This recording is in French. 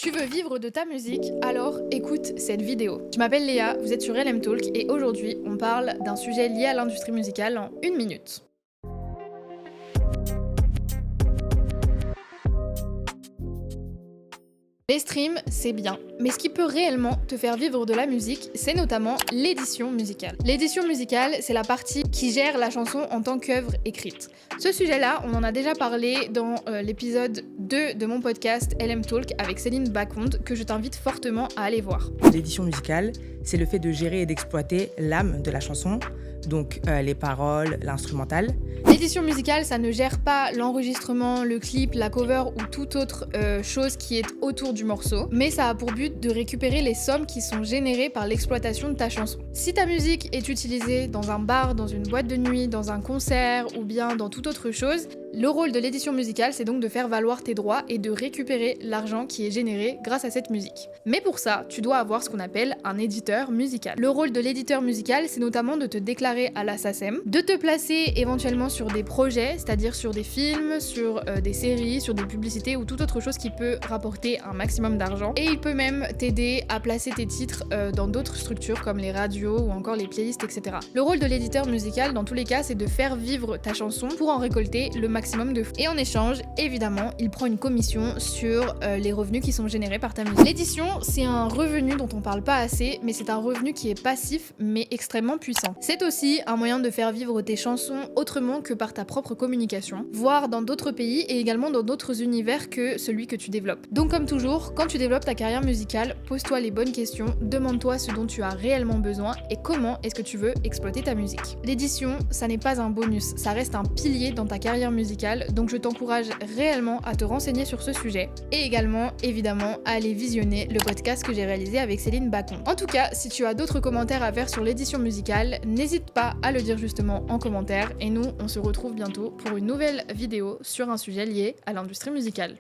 Tu veux vivre de ta musique? Alors écoute cette vidéo. Je m'appelle Léa, vous êtes sur LM Talk et aujourd'hui on parle d'un sujet lié à l'industrie musicale en une minute. Les streams, c'est bien, mais ce qui peut réellement te faire vivre de la musique, c'est notamment l'édition musicale. L'édition musicale, c'est la partie qui gère la chanson en tant qu'œuvre écrite. Ce sujet-là, on en a déjà parlé dans l'épisode 2 de mon podcast LM Talk avec Céline Baconde, que je t'invite fortement à aller voir. L'édition musicale, c'est le fait de gérer et d'exploiter l'âme de la chanson, donc les paroles, l'instrumental. L'édition musicale, ça ne gère pas l'enregistrement, le clip, la cover ou toute autre chose qui est autour du morceau, mais ça a pour but de récupérer les sommes qui sont générées par l'exploitation de ta chanson. Si ta musique est utilisée dans un bar, dans une boîte de nuit, dans un concert ou bien dans toute autre chose, le rôle de l'édition musicale, c'est donc de faire valoir tes droits et de récupérer l'argent qui est généré grâce à cette musique. Mais pour ça, tu dois avoir ce qu'on appelle un éditeur musical. Le rôle de l'éditeur musical, c'est notamment de te déclarer à la SACEM, de te placer éventuellement sur des projets, c'est-à-dire sur des films, sur des séries, sur des publicités ou toute autre chose qui peut rapporter un maximum d'argent. Et il peut même t'aider à placer tes titres dans d'autres structures comme les radios ou encore les playlists, etc. Le rôle de l'éditeur musical, dans tous les cas, c'est de faire vivre ta chanson pour en récolter le maximum de fonds. Et en échange, évidemment, il prend une commission sur les revenus qui sont générés par ta musique. L'édition, c'est un revenu dont on parle pas assez, mais c'est un revenu qui est passif, mais extrêmement puissant. C'est aussi un moyen de faire vivre tes chansons autrement que par ta propre communication, voire dans d'autres pays et également dans d'autres univers que celui que tu développes. Donc comme toujours, quand tu développes ta carrière musicale, pose-toi les bonnes questions, demande-toi ce dont tu as réellement besoin et comment est-ce que tu veux exploiter ta musique. L'édition, ça n'est pas un bonus, ça reste un pilier dans ta carrière musicale, donc je t'encourage réellement à te renseigner sur ce sujet et également, évidemment, à aller visionner le podcast que j'ai réalisé avec Céline Baconde. En tout cas, si tu as d'autres commentaires à faire sur l'édition musicale, n'hésite pas à le dire justement en commentaire et nous, on se retrouve bientôt pour une nouvelle vidéo sur un sujet lié à l'industrie musicale.